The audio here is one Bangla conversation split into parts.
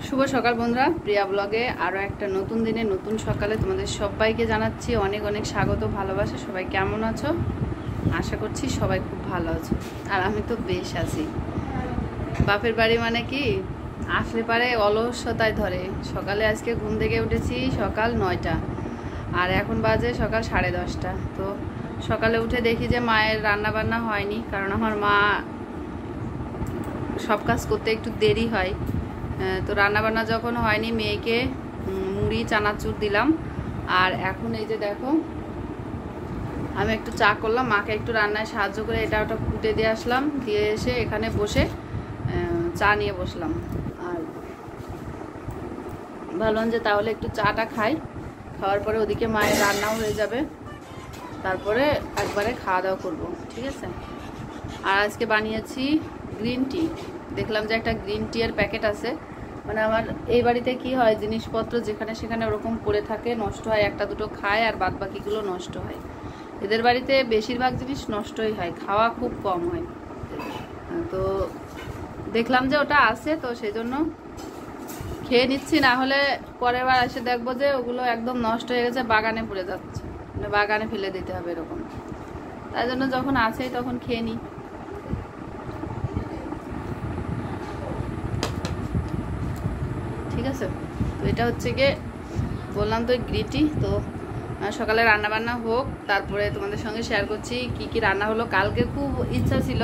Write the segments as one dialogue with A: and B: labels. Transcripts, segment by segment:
A: শুভ সকাল বন্ধুরা, প্রিয়া ব্লগে আরও একটা নতুন দিনে নতুন সকালে তোমাদের সবাইকে জানাচ্ছি অনেক অনেক স্বাগত, ভালোবাসা। সবাই কেমন আছো? আশা করছি সবাই খুব ভালো আছো। আর আমি তো বেশ আছি। বাপের বাড়ি মানে কি, আসলে পারে অলসতায় ধরে। সকালে আজকে ঘুম থেকে উঠেছি সকাল 9টা, আর এখন বাজে সকাল 10:30। তো সকালে উঠে দেখি যে মায়ের রান্না বান্না হয়নি, কারণ আমার মা সব কাজ করতে একটু দেরি হয়। তো রান্নাবান্না যখন হয়নি, মেয়েকে মুড়ি চানাচুর দিলাম। আর এখন এই যে দেখো, আমি একটু চা করলাম, মাকে একটু রান্নায় সাহায্য করে এটা ওটা কুটে দিয়ে আসলাম, দিয়ে এসে এখানে বসে চা নিয়ে বসলাম। আর ভাবলাম যে তাহলে একটু চাটা খাই, খাওয়ার পরে ওদিকে মায়ের রান্নাও হয়ে যাবে, তারপরে একবারে খাওয়া দাওয়া করবো, ঠিক আছে। আর আজকে বানিয়েছি গ্রিন টি। দেখলাম যে একটা গ্রিন টি এর প্যাকেট আছে। মানে আমার এই বাড়িতে কি হয়, জিনিসপত্র যেখানে সেখানে ওরকম পড়ে থাকে, নষ্ট হয়, একটা দুটো খায় আর বাদ বাকিগুলো নষ্ট হয়। এদের বাড়িতে বেশিরভাগ জিনিস নষ্টই হয়, খাওয়া খুব কম হয়। তো দেখলাম যে ওটা আছে, তো সেই জন্য খেয়ে নিচ্ছি, না হলে পরের বার এসে দেখবো যে ওগুলো একদম নষ্ট হয়ে গেছে, বাগানে পড়ে যাচ্ছে, মানে বাগানে ফেলে দিতে হবে এরকম। তাই জন্য যখন আছেই তখন খেয়ে নিই। ঠিক আছে। তো এটা হচ্ছে গিয়ে বললাম তো গ্রিন টি। তো সকালে রান্না বান্না হোক, তারপরে তোমাদের সঙ্গে শেয়ার করছি কি কি রান্না হলো। কালকে খুব ইচ্ছা ছিল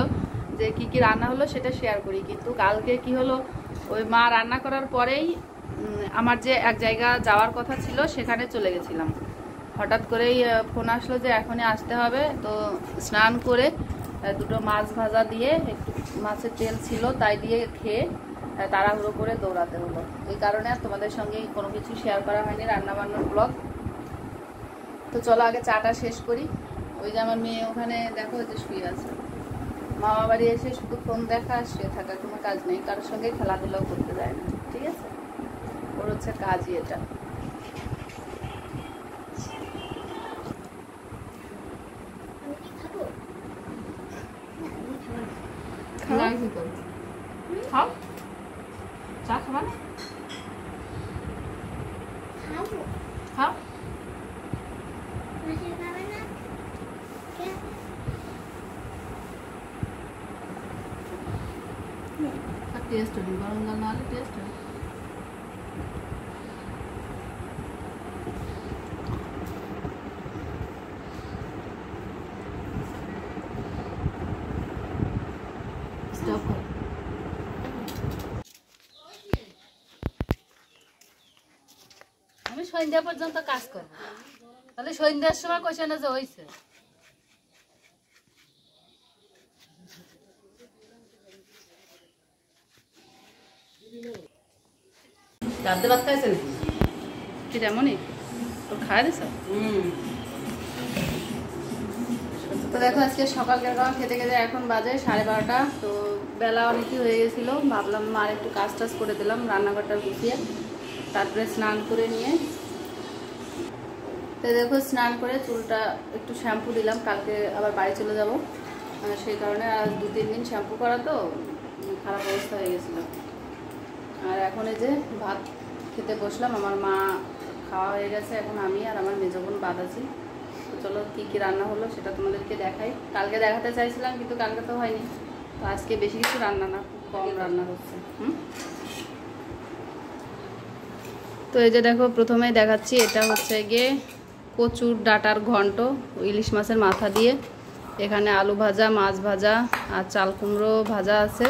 A: যে কি কি রান্না হলো সেটা শেয়ার করি, কিন্তু কালকে কি হলো, ওই মা রান্না করার পরেই আমার যে এক জায়গা যাওয়ার কথা ছিল সেখানে চলে গেছিলাম। হঠাৎ করেই ফোন আসলো যে এখনই আসতে হবে। তো স্নান করে দুটো মাছ ভাজা দিয়ে, একটু মাছের তেল ছিল তাই দিয়ে খেয়ে তাড়াহুড়ো করে দৌড়াতে হলো। এই কারণে আর তোমাদের সঙ্গে কোনো কিছু শেয়ার করা হয়নি, রান্নাবান্নার ব্লগ। তো চলো আগে চাটা শেষ করি। ওই যে আমার মেয়ে ওখানে দেখো যে শুয়ে আছে, মামা বাড়ি এসে শুধু ফোন দেখা আর শুয়ে থাকা, কোনো কাজ নেই, কারোর সঙ্গে খেলাধুলাও করতে যায় না, ঠিক আছে। ওর হচ্ছে কাজই এটা। খাও চা, খাবা না? খাও। টেস্ট হবে, গরম জল না হলে টেস্ট হবে। স্টপ কর। আমি সন্ধ্যা পর্যন্ত কাজ করবো, তাহলে সন্ধ্যার সময় কইছে না যে হয়েছে। রাতে ভাত খাইছে নাকি? কি তেমনই তোর খাওয়া দিছ? তো দেখো আজকে সকালকার খাওয়া খেতে খেতে এখন বাজে 12:30। তো বেলা অনেকই হয়ে গেছিলো, ভাবলাম আর একটু কাজ টাজ করে দিলাম, রান্নাঘরটা গুছিয়ে তারপরে স্নান করে নিয়ে। তো দেখো স্নান করে চুলটা একটু শ্যাম্পু দিলাম, কালকে আবার বাড়ি চলে যাব, সেই কারণে আর 2-3 দিন শ্যাম্পু করা তো খারাপ অবস্থা হয়ে গেছিলো। আর এখন এই যে ভাত খেতে বসলাম, আমার মা খাওয়া হয়ে গেছে, এখন আমি আর আমার মেজো বোন বাদ আছি। তো চলো কী কী রান্না হলো সেটা তোমাদেরকে দেখাই। কালকে দেখাতে চাইছিলাম কিন্তু কালকে তো হয়নি, তো আজকে বেশি কিছু রান্না না, কম রান্না হচ্ছে। তো এই যে দেখো প্রথমেই দেখাচ্ছি, এটা হচ্ছে গিয়ে কচুর ডাঁটার ঘন্ট, ইলিশ মাছের মাথা দিয়ে। এখানে আলু ভাজা, মাছ ভাজা আর চাল কুমড়ো ভাজা আছে।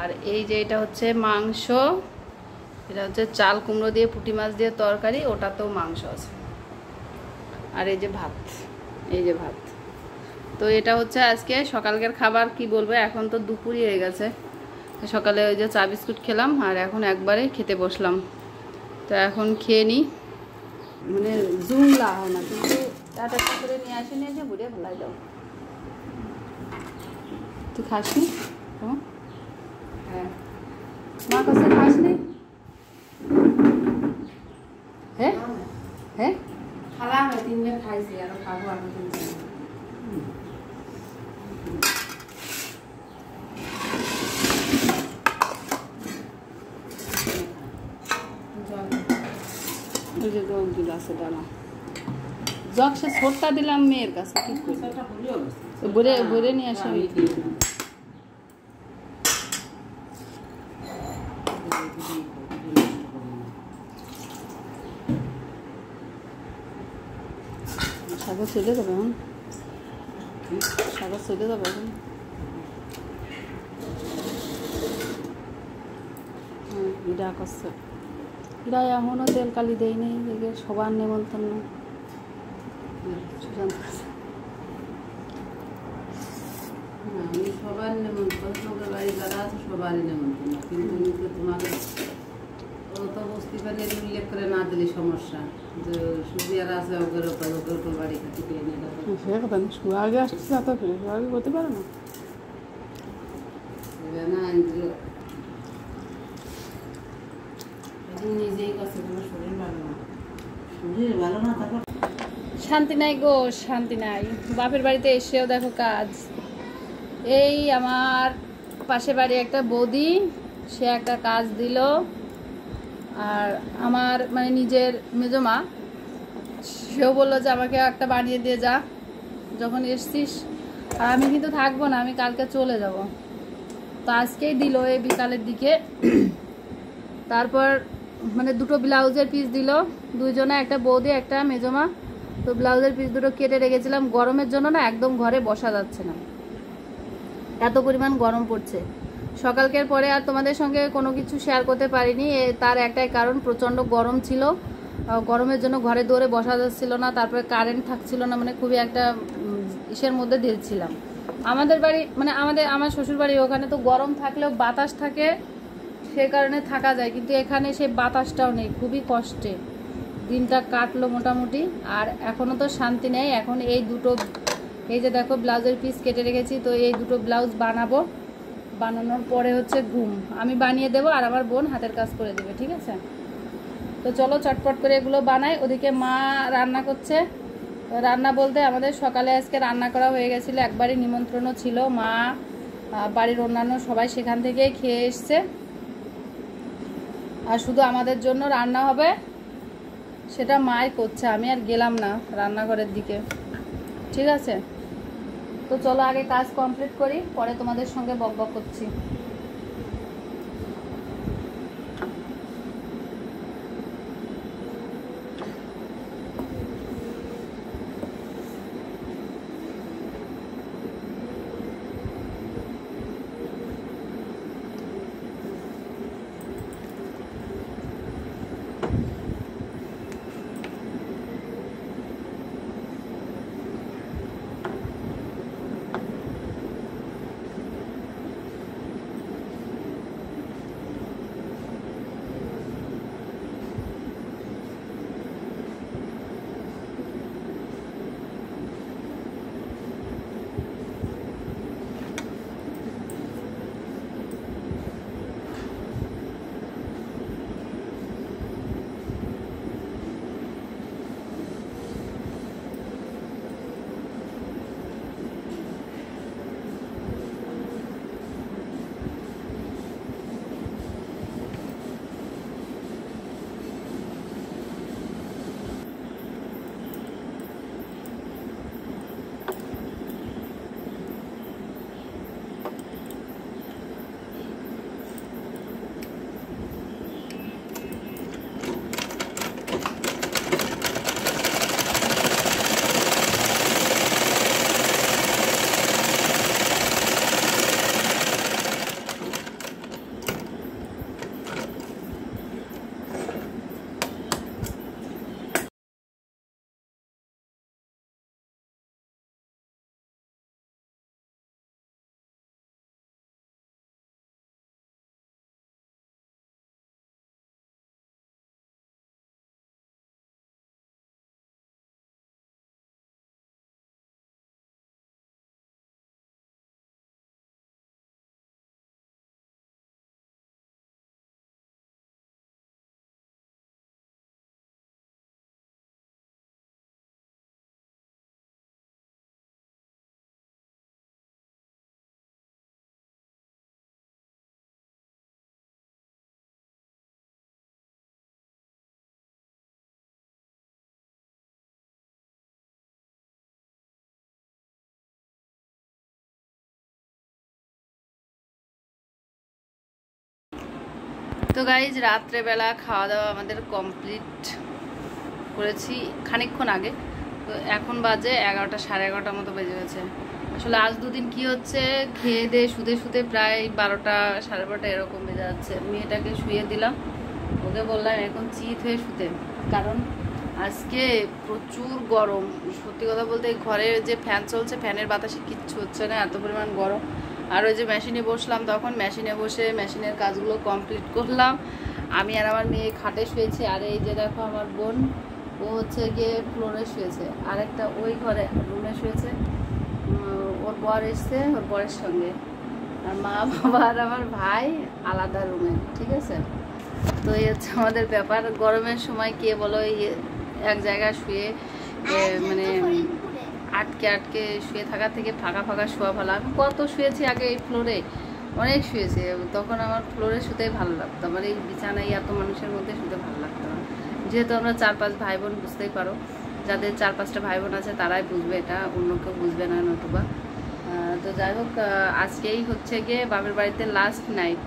A: আর এই যে এটা হচ্ছে মাংস, এটা হচ্ছে চাল কুমড়ো দিয়ে পুঁটি মাছ দিয়ে তরকারি, ওটাতেও মাংস আছে। আর এই যে ভাত, এই যে ভাত। তো এটা হচ্ছে আজকে সকালকার খাবার। কি বলবো, এখন তো দুপুরই হয়ে গেছে। সকালে ওই যে চা বিস্কুট খেলাম আর এখন একবারে খেতে বসলাম। তো এখন খেয়ে নিই, মানে জুমলা হয় না, কিন্তু একটা করে নিয়ে আসে, নিয়ে এসে বুড়িয়ে ফেলাই দাও। তুই খাসনি? হ্যাঁ, মা কাছে খাসনি? হ্যাঁ হ্যাঁ, খালাম 3 দিন খাইছি, আর খাবো আর 3 দিন। যে জগগুলো আছে দাঁড়া জগ সে ছোটটা দিলাম মেয়ের কাছে কি ভরে ভরে নিয়ে আসে আমি শাক ছেড়ে দেবে এখন শাক ছেড়ে দেবে এখন ইরা করছে ইরা এখনও তেল কালি দেয়নি এদিকে সবার নেমন্তন্ন
B: আমি সবার নেমন্তন্ন সবার বাড়ি যারা আছে সবারই নেমন্তন্ন কিন্তু তোমার অত বস্তি পানির উল্লেখ করে না দিলে সমস্যা যে সুবিয়ার আছে ওগের ওপর বাড়ি খাতি পেয়ে নিয়ে
A: সে কথা না আগে আসছে এত ফিরে আগে করতে পারে না
B: না নিজেই কাছে কোনো শরীর ভালো না শরীর ভালো না তারপর
A: শান্তি নাই গো শান্তি নাই বাপের বাড়িতে এসেও দেখো কাজ এই আমার পাশে বাড়ি একটা বৌদি সে একটা কাজ দিল আর আমার মানে নিজের মেজমা সেও বললো যে আমাকে একটা বানিয়ে দিয়ে যা যখন এসছিস আর আমি কিন্তু থাকবো না আমি কালকে চলে যাব তো আজকেই দিল এই বিকালের দিকে তারপর মানে দুটো ব্লাউজের পিস দিল দুইজনে একটা বৌদি একটা মেজমা তো ব্লাউজের পিস দুটো কেটে রেখেছিলাম গরমের জন্য না একদম ঘরে বসা যাচ্ছে না এত পরিমাণ গরম পড়ছে সকালকের পরে আর তোমাদের সঙ্গে কোনো কিছু শেয়ার করতে পারিনি তার একটাই কারণ প্রচণ্ড গরম ছিল গরমের জন্য ঘরে দৌড়ে বসা যাচ্ছিল না তারপরে কারেন্ট থাকছিল না মানে খুবই একটা ইসের মধ্যে দিয়েছিলাম আমাদের বাড়ি মানে আমার শ্বশুর বাড়ি ওখানে তো গরম থাকলেও বাতাস থাকে সে কারণে থাকা যায় কিন্তু এখানে সেই বাতাসটাও নেই খুবই কষ্টে দিনটা কাটলো মোটামুটি আর এখনও তো শান্তি নেই এখন এই দুটো এই যে দেখো ব্লাউজের পিস কেটে রেখেছি তো এই দুটো ব্লাউজ বানাবো বানানোর পরে হচ্ছে ঘুম আমি বানিয়ে দেবো আর আমার বোন হাতের কাজ করে দেবে ঠিক আছে তো চলো চটপট করে এগুলো বানাই ওদিকে মা রান্না করছে রান্না বলতে আমাদের সকালে আজকে রান্না করা হয়ে গেছিলো একবারই নিমন্ত্রণও ছিল মা বাড়ির অন্যান্য সবাই সেখান থেকে খেয়ে এসছে আর শুধু আমাদের জন্য রান্না হবে সেটা মাই করছে আমি আর গেলাম না রান্নাঘরের দিকে ঠিক আছে তো চলো আগে কাজ কমপ্লিট করি পরে তোমাদের সঙ্গে বকবক করছি তো গাইজ রাত্রেবেলা খাওয়া দাওয়া আমাদের কমপ্লিট করেছি খানিকক্ষণ আগে। তো এখন বাজে 11টা, সাড়ে 11টার মতো বেজে গেছে। আসলে আজ দুদিন কি হচ্ছে, খেয়ে দিয়ে শুতে শুতে প্রায় 12টা, সাড়ে 12টা এরকম বেজে যাচ্ছে। মেয়েটাকে শুয়ে দিলাম, ওকে বললাম এখন চিত হয়ে শুতে, কারণ আজকে প্রচুর গরম। সত্যি কথা বলতে ঘরে যে ফ্যান চলছে, ফ্যানের বাতাসে কিচ্ছু হচ্ছে না, এত পরিমাণ গরম। আর ওই যে মেশিনে বসলাম, তখন মেশিনে বসে মেশিনের কাজগুলো কমপ্লিট করলাম। আমি আর আমার মেয়ে খাটে শুয়েছি, আর এই যে দেখো আমার বোন, ও হচ্ছে গিয়ে ফ্লোরে শুয়েছে, আরেকটা ওই ঘরে রুমে শুয়েছে। ওর বর এসছে ওর বরের সঙ্গে, আর মা বাবা আর আমার ভাই আলাদা রুমে, ঠিক আছে। তো এই হচ্ছে আমাদের ব্যাপার। গরমের সময় কে বলো এক জায়গায় শুয়ে মানে আটকে আটকে শুয়ে থাকার থেকে ফাঁকা ফাঁকা শোয়া ভালো। আমি কত শুয়েছি আগে এই ফ্লোরে, অনেক শুয়েছি। তখন আমার ফ্লোরে শুতেই ভালো লাগতো, আমার এই বিছানায় এত মানুষের মধ্যে শুতে ভালো লাগতো না। যেহেতু আমরা 4-5 ভাই বোন, বুঝতেই পারো, যাদের 4-5টা ভাই বোন আছে তারাই বুঝবে এটা, অন্য কেউ বুঝবে না নতুবা। তো যাই হোক, আজকেই হচ্ছে গিয়ে বাপের বাড়িতে লাস্ট নাইট,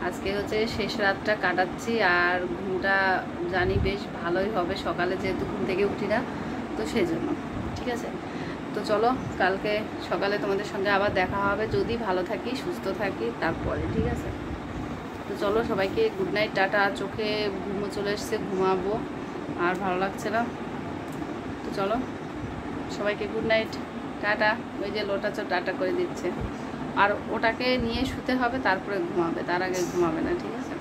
A: আজকে হচ্ছে শেষ রাতটা কাটাচ্ছি। আর ঘুমটা জানি বেশ ভালোই হবে, সকালে যেহেতু ঘুম থেকে উঠি না, তো সেই জন্য ঠিক আছে। তো চলো কালকে সকালে তোমাদের সঙ্গে আবার দেখা হবে, যদি ভালো থাকি সুস্থ থাকি তারপরে, ঠিক আছে। তো চলো সবাইকে গুড নাইট, টাটা। চোখে ঘুমো চলে এসছে, ঘুমাবো, আর ভালো লাগছে না। তো চলো সবাইকে গুড নাইট, টাটা। ওই যে লোটা টাটা করে দিচ্ছে, আর ওটাকে নিয়ে শুতে হবে, তারপরে ঘুমাবে, তার আগে ঘুমাবে না, ঠিক আছে।